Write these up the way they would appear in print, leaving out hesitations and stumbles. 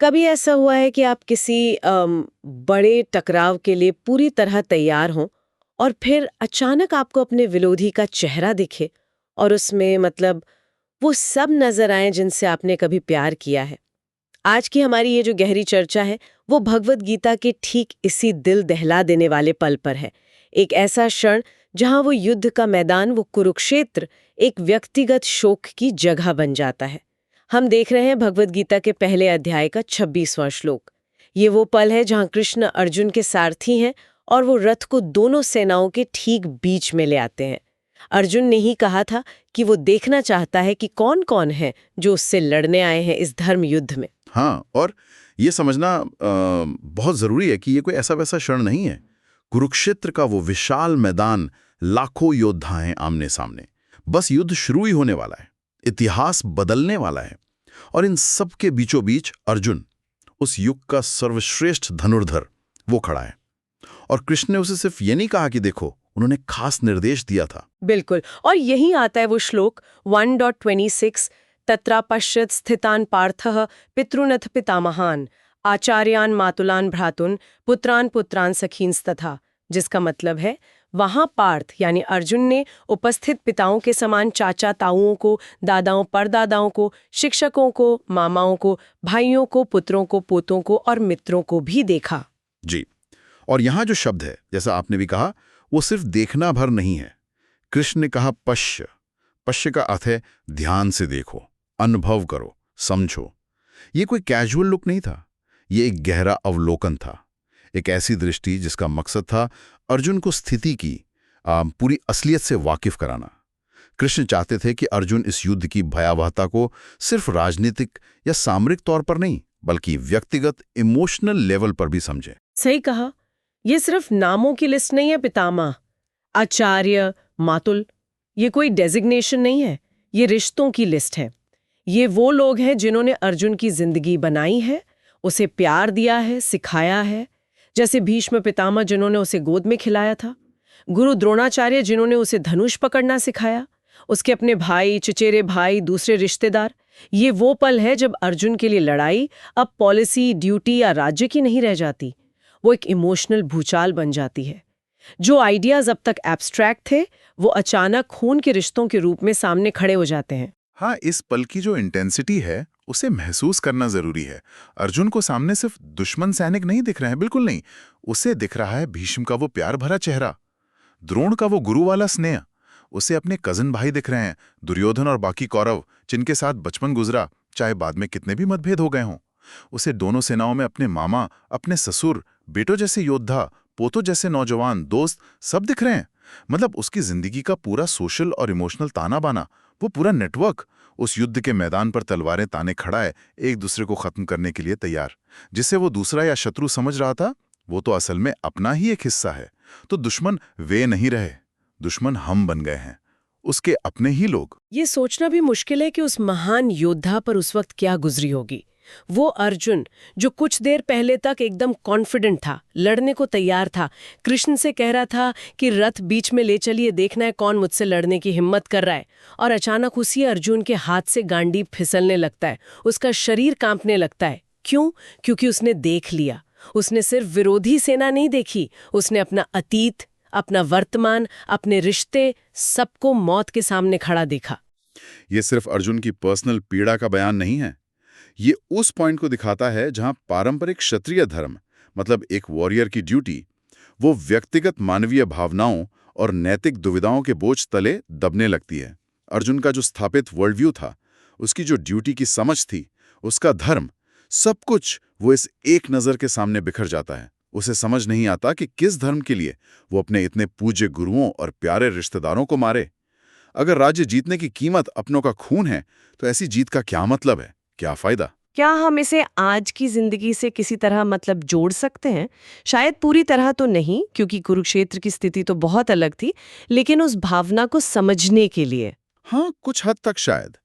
कभी ऐसा हुआ है कि आप किसी बड़े टकराव के लिए पूरी तरह तैयार हों और फिर अचानक आपको अपने विरोधी का चेहरा दिखे और उसमें मतलब वो सब नजर आए जिनसे आपने कभी प्यार किया है। आज की हमारी ये जो गहरी चर्चा है वो भगवत गीता के ठीक इसी दिल दहला देने वाले पल पर है। एक ऐसा क्षण जहां वो युद्ध का मैदान, वो कुरुक्षेत्र, एक व्यक्तिगत शोक की जगह बन जाता है। हम देख रहे हैं भगवत गीता के पहले अध्याय का 26वां श्लोक। ये वो पल है जहां कृष्ण अर्जुन के सारथी हैं और वो रथ को दोनों सेनाओं के ठीक बीच में ले आते हैं। अर्जुन ने ही कहा था कि वो देखना चाहता है कि कौन कौन है जो उससे लड़ने आए हैं इस धर्म युद्ध में। हाँ, और ये समझना बहुत ज़रूरी है कि ये कोई ऐसा वैसा क्षण नहीं है। कुरुक्षेत्र का वो विशाल मैदान, लाखों योद्धा हैं आमने सामने। बस युद्ध शुरू ही होने वाला है, इतिहास बदलने वाला है। और इन सब के बीचों बीच अर्जुन, उस युग का सर्वश्रेष्ठ धनुर्धर, वो खड़ा है। और कृष्ण ने उसे सिर्फ ये नहीं कहा कि देखो, उन्होंने खास निर्देश दिया था। बिल्कुल, और यही आता है वो श्लोक 1.26, तत्रापश्यत् स्थितान पार्थः पितृनथ पितामहान आचार्यान मातुलान भ्रातुन पुत्रान पुत्रान सखींस्तथा, जिसका मतलब है वहां पार्थ यानी अर्जुन ने उपस्थित पिताओं के समान चाचा ताऊओं को, दादाओं परदादाओं को, शिक्षकों को, मामाओं को, भाइयों को, पुत्रों को, पोतों को और मित्रों को भी देखा। जी, और यहाँ जो शब्द है, जैसा आपने भी कहा, वो सिर्फ देखना भर नहीं है। कृष्ण ने कहा पश्य। पश्य का अर्थ है ध्यान से देखो, अनुभव करो, समझो। ये कोई कैजुअल लुक नहीं था, ये एक गहरा अवलोकन था। एक ऐसी दृष्टि जिसका मकसद था अर्जुन को स्थिति की पूरी असलियत से वाकिफ कराना। कृष्ण चाहते थे कि अर्जुन इस युद्ध की भयावहता को सिर्फ राजनीतिक या सामरिक तौर पर नहीं, बल्कि व्यक्तिगत इमोशनल लेवल पर भी समझे। सही कहा, ये सिर्फ नामों की लिस्ट नहीं है पितामह, आचार्य, मातुल, ये कोई डेजिग्नेशन नहीं है, ये रिश्तों की लिस्ट है। ये वो लोग हैं जिन्होंने अर्जुन की जिंदगी बनाई है, उसे प्यार दिया है, सिखाया है। जैसे भीष्म पितामह जिन्होंने उसे गोद में खिलाया था, गुरु द्रोणाचार्य जिन्होंने उसे धनुष पकड़ना सिखाया, उसके अपने भाई, चचेरे भाई, दूसरे रिश्तेदार। ये वो पल है जब अर्जुन के लिए लड़ाई अब पॉलिसी, ड्यूटी या राज्य की नहीं रह जाती, वो एक इमोशनल भूचाल बन जाती है। जो आइडियाज अब तक एब्स्ट्रैक्ट थे वो अचानक खून के रिश्तों के रूप में सामने खड़े हो जाते हैं। हाँ, इस पल की जो इंटेंसिटी है उसे महसूस करना जरूरी है। अर्जुन को सामने सिर्फ दुश्मन सैनिक नहीं दिख रहे हैं, बिल्कुल नहीं। उसे दिख रहा है भीष्म का वो प्यार भरा चेहरा, द्रोण का वो गुरु वाला स्नेह। उसे अपने कजन भाई दिख रहे हैं, दुर्योधन और बाकी कौरव, जिनके साथ बचपन गुजरा, चाहे बाद में कितने भी मतभेद हो गए हों। उसे दोनों सेनाओं में अपने मामा, अपने ससुर, बेटों जैसे योद्धा, पोतों जैसे नौजवान, दोस्त, सब दिख रहे हैं। मतलब उसकी जिंदगी का पूरा सोशल और इमोशनल ताना बाना, वो पूरा नेटवर्क उस युद्ध के मैदान पर तलवारें ताने खड़ा है, एक दूसरे को खत्म करने के लिए तैयार। जिसे वो दूसरा या शत्रु समझ रहा था, वो तो असल में अपना ही एक हिस्सा है। तो दुश्मन वे नहीं रहे, दुश्मन हम बन गए हैं, उसके अपने ही लोग। ये सोचना भी मुश्किल है कि उस महान योद्धा पर उस वक्त क्या गुजरी होगी। वो अर्जुन जो कुछ देर पहले तक एकदम कॉन्फिडेंट था, लड़ने को तैयार था, कृष्ण से कह रहा था कि रथ बीच में ले चलिए, देखना है कौन मुझसे लड़ने की हिम्मत कर रहा है। और अचानक उसी अर्जुन के हाथ से गांडी फिसलने लगता है, उसका शरीर कांपने लगता है। क्यों? क्योंकि उसने देख लिया। उसने सिर्फ विरोधी सेना नहीं देखी, उसने अपना अतीत, अपना वर्तमान, अपने रिश्ते, सबको मौत के सामने खड़ा देखा। ये सिर्फ अर्जुन की पर्सनल पीड़ा का बयान नहीं है, ये उस पॉइंट को दिखाता है जहां पारंपरिक क्षत्रिय धर्म, मतलब एक वॉरियर की ड्यूटी, वो व्यक्तिगत मानवीय भावनाओं और नैतिक दुविधाओं के बोझ तले दबने लगती है। अर्जुन का जो स्थापित वर्ल्ड व्यू था, उसकी जो ड्यूटी की समझ थी, उसका धर्म, सब कुछ वो इस एक नज़र के सामने बिखर जाता है। उसे समझ नहीं आता कि किस धर्म के लिए वो अपने इतने पूज्य गुरुओं और प्यारे रिश्तेदारों को मारे। अगर राज्य जीतने की कीमत अपनों का खून है, तो ऐसी जीत का क्या मतलब है, क्या फायदा? क्या हम इसे आज की जिंदगी से किसी तरह मतलब जोड़ सकते हैं? शायद पूरी तरह तो नहीं, क्योंकि कुरुक्षेत्र की स्थिति तो बहुत अलग थी, लेकिन उस भावना को समझने के लिए। हाँ, कुछ हद तक शायद।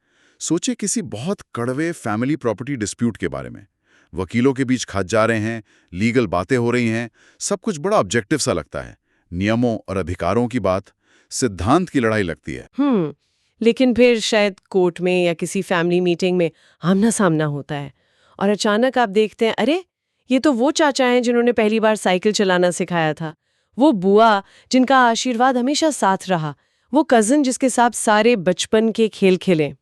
सोचे किसी बहुत कड़वे फैमिली प्रॉपर्टी डिस्प्यूट के बारे में। वकीलों के बीच खत जा रहे हैं, लीगल बातें हो रही हैं, सब कुछ बड़ा ऑब्जेक्टिव सा लगता है। नियमों और अधिकारों की बात, सिद्धांत की लड़ाई लगती है। लेकिन फिर शायद कोर्ट में या किसी फैमिली मीटिंग में आमना सामना होता है और अचानक आप देखते हैं, अरे ये तो वो चाचा हैं जिन्होंने पहली बार साइकिल चलाना सिखाया था, वो बुआ जिनका आशीर्वाद हमेशा साथ रहा, वो कजिन जिसके साथ सारे बचपन के खेल खेले।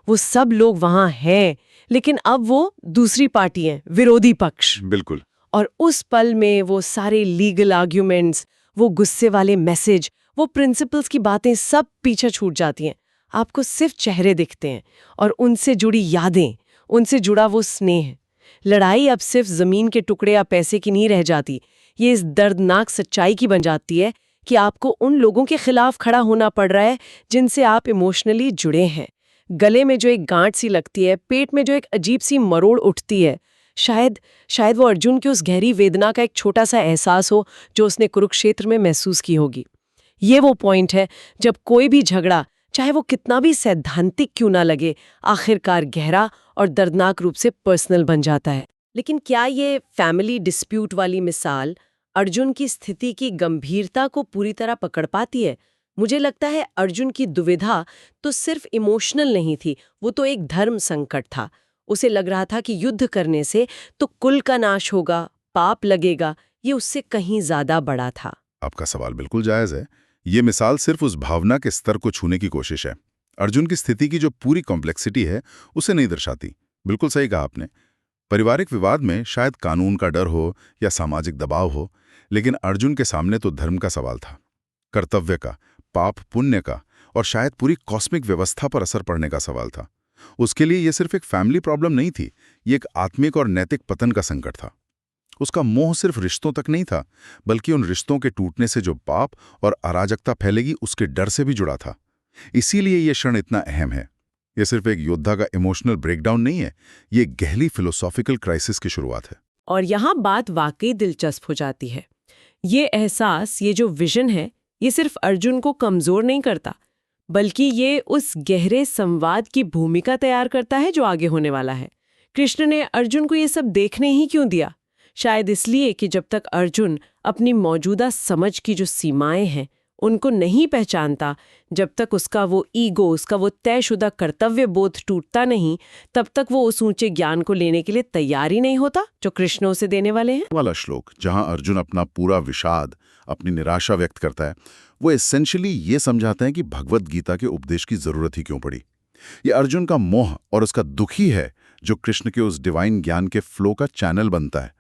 वो सब लोग वहां हैं, लेकिन अब वो दूसरी पार्टी हैं, विरोधी पक्ष। बिल्कुल। और उस पल में वो सारे लीगल आर्ग्यूमेंट्स, वो गुस्से वाले मैसेज, वो प्रिंसिपल्स की बातें सब पीछे छूट जाती हैं। आपको सिर्फ चेहरे दिखते हैं और उनसे जुड़ी यादें, उनसे जुड़ा वो स्नेह। लड़ाई अब सिर्फ जमीन के टुकड़े या पैसे की नहीं रह जाती, ये इस दर्दनाक सच्चाई की बन जाती है कि आपको उन लोगों के खिलाफ खड़ा होना पड़ रहा है जिनसे आप इमोशनली जुड़े हैं। गले में जो एक गांठ सी लगती है, पेट में जो एक अजीब सी मरोड़ उठती है, शायद वो अर्जुन की उस गहरी वेदना का एक छोटा सा एहसास हो जो उसने कुरुक्षेत्र में महसूस की होगी। ये वो पॉइंट है जब कोई भी झगड़ा, चाहे वो कितना भी सैद्धांतिक क्यों ना लगे, आखिरकार गहरा और दर्दनाक रूप से पर्सनल बन जाता है। लेकिन क्या ये फैमिली डिस्प्यूट वाली मिसाल अर्जुन की स्थिति की गंभीरता को पूरी तरह पकड़ पाती है? मुझे लगता है अर्जुन की दुविधा तो सिर्फ इमोशनल नहीं थी, वो तो एक धर्म संकट था। उसे लग रहा था कि युद्ध करने से तो कुल का नाश होगा, पाप लगेगा, ये उससे कहीं ज्यादा बड़ा था। आपका सवाल बिल्कुल जायज है। ये मिसाल सिर्फ उस भावना के स्तर को छूने की कोशिश है। अर्जुन की स्थिति की जो पूरी कॉम्प्लेक्सिटी है उसे नहीं दर्शाती। बिल्कुल सही कहा आपने। पारिवारिक विवाद में शायद कानून का डर हो या सामाजिक दबाव हो, लेकिन अर्जुन के सामने तो धर्म का सवाल था, कर्तव्य का, पाप पुण्य का, और शायद पूरी कॉस्मिक व्यवस्था पर असर पड़ने का सवाल था। उसके लिए यह सिर्फ एक फैमिली प्रॉब्लम नहीं थी, ये एक आत्मिक और नैतिक पतन का संकट था। उसका मोह सिर्फ रिश्तों तक नहीं था, बल्कि उन रिश्तों के टूटने से जो पाप और अराजकता फैलेगी उसके डर से भी जुड़ा था। इसीलिए यह क्षण इतना अहम है। यह सिर्फ एक योद्धा का इमोशनल ब्रेकडाउन नहीं है, ये गहरी फिलोसॉफिकल क्राइसिस की शुरुआत है। और यहाँ बात वाकई दिलचस्प हो जाती है। ये एहसास, ये जो विजन है, ये सिर्फ अर्जुन को कमजोर नहीं करता, बल्कि ये उस गहरे संवाद की भूमिका तैयार करता है जो आगे होने वाला है। कृष्ण ने अर्जुन को ये सब देखने ही क्यों दिया? शायद इसलिए कि जब तक अर्जुन अपनी मौजूदा समझ की जो सीमाएं हैं उनको नहीं पहचानता, जब तक उसका वो ईगो, उसका वो तयशुदा कर्तव्य बोध टूटता नहीं, तब तक वो उस ऊंचे ज्ञान को लेने के लिए तैयार ही नहीं होता जो कृष्ण उसे देने वाले हैं। वाला श्लोक जहां अर्जुन अपना पूरा विषाद, अपनी निराशा व्यक्त करता है, वो एसेंशियली ये समझाते हैं कि भगवत गीता के उपदेश की जरूरत ही क्यों पड़ी। ये अर्जुन का मोह और उसका दुख ही है जो कृष्ण के उस डिवाइन ज्ञान के फ्लो का चैनल बनता है।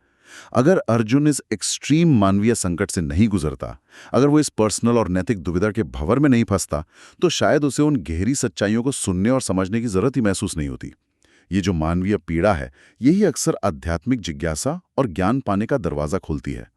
अगर अर्जुन इस एक्सट्रीम मानवीय संकट से नहीं गुजरता, अगर वो इस पर्सनल और नैतिक दुविधा के भंवर में नहीं फंसता, तो शायद उसे उन गहरी सच्चाइयों को सुनने और समझने की जरूरत ही महसूस नहीं होती। ये जो मानवीय पीड़ा है, यही अक्सर आध्यात्मिक जिज्ञासा और ज्ञान पाने का दरवाजा खोलती है।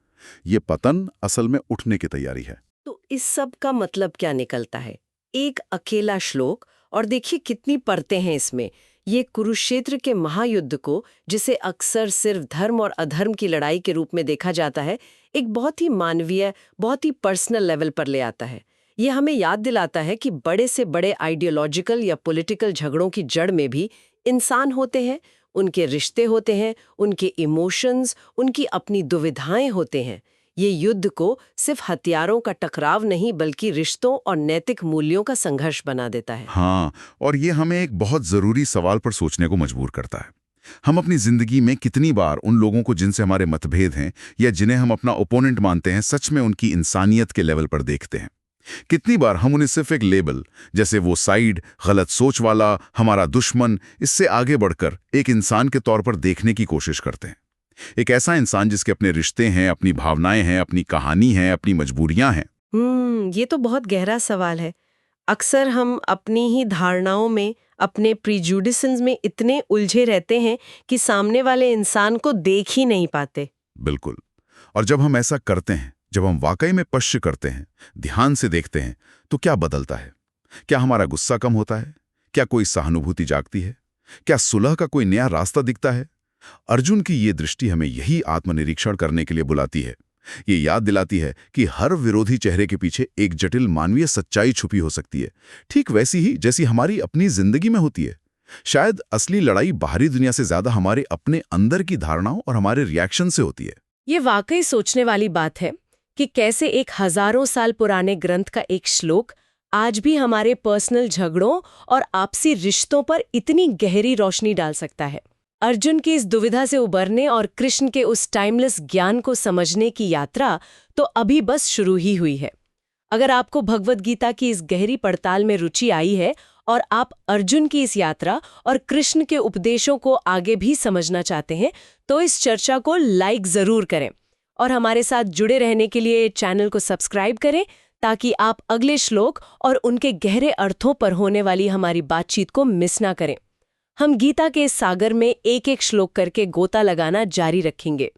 ये पतन असल में उठने की तैयारी है। तो इस सब का मतलब क्या निकलता है? एक अकेला श्लोक, और देखिए कितनी परतें हैं इसमें। ये कुरुक्षेत्र के महायुद्ध को, जिसे अक्सर सिर्फ धर्म और अधर्म की लड़ाई के रूप में देखा जाता है, एक बहुत ही मानवीय, बहुत ही पर्सनल लेवल पर ले आता है। ये हमें याद दिलाता है कि बड़े से बड़े आइडियोलॉजिकल या पॉलिटिकल झगड़ों की जड़ में भी इंसान होते हैं, उनके रिश्ते होते हैं, उनके इमोशंस, उनकी अपनी दुविधाएं होते हैं। ये युद्ध को सिर्फ हथियारों का टकराव नहीं, बल्कि रिश्तों और नैतिक मूल्यों का संघर्ष बना देता है। हाँ, और ये हमें एक बहुत जरूरी सवाल पर सोचने को मजबूर करता है। हम अपनी जिंदगी में कितनी बार उन लोगों को जिनसे हमारे मतभेद हैं या जिन्हें हम अपना ओपोनेंट मानते हैं, सच में उनकी इंसानियत के लेवल पर देखते हैं? कितनी बार हम उन्हें सिर्फ एक लेबल, जैसे वो साइड, गलत सोच वाला, हमारा दुश्मन, इससे आगे बढ़कर एक इंसान के तौर पर देखने की कोशिश करते हैं। एक ऐसा इंसान जिसके अपने रिश्ते हैं, अपनी भावनाएं हैं, अपनी कहानी है, अपनी मजबूरियां हैं। ये तो बहुत गहरा सवाल है। अक्सर हम अपनी ही धारणाओं में, अपने प्रीजुडिशंस में इतने उलझे रहते हैं कि सामने वाले इंसान को देख ही नहीं पाते। बिल्कुल। और जब हम ऐसा करते हैं, जब हम वाकई में पश्य करते हैं, ध्यान से देखते हैं, तो क्या बदलता है? क्या हमारा गुस्सा कम होता है? क्या कोई सहानुभूति जागती है? क्या सुलह का कोई नया रास्ता दिखता है? अर्जुन की ये दृष्टि हमें यही आत्मनिरीक्षण करने के लिए बुलाती है। ये याद दिलाती है कि हर विरोधी चेहरे के पीछे एक जटिल मानवीय सच्चाई छुपी हो सकती है, ठीक वैसी ही जैसी हमारी अपनी जिंदगी में होती है। शायद असली लड़ाई बाहरी दुनिया से ज्यादा हमारे अपने अंदर की धारणाओं और हमारे रिएक्शन से होती है। ये वाकई सोचने वाली बात है कि कैसे एक हजारों साल पुराने ग्रंथ का एक श्लोक आज भी हमारे पर्सनल झगड़ों और आपसी रिश्तों पर इतनी गहरी रोशनी डाल सकता है। अर्जुन की इस दुविधा से उबरने और कृष्ण के उस टाइमलेस ज्ञान को समझने की यात्रा तो अभी बस शुरू ही हुई है। अगर आपको भगवद गीता की इस गहरी पड़ताल में रुचि आई है और आप अर्जुन की इस यात्रा और कृष्ण के उपदेशों को आगे भी समझना चाहते हैं, तो इस चर्चा को लाइक जरूर करें और हमारे साथ जुड़े रहने के लिए चैनल को सब्सक्राइब करें, ताकि आप अगले श्लोक और उनके गहरे अर्थों पर होने वाली हमारी बातचीत को मिस ना करें। हम गीता के इस सागर में एक एक श्लोक करके गोता लगाना जारी रखेंगे।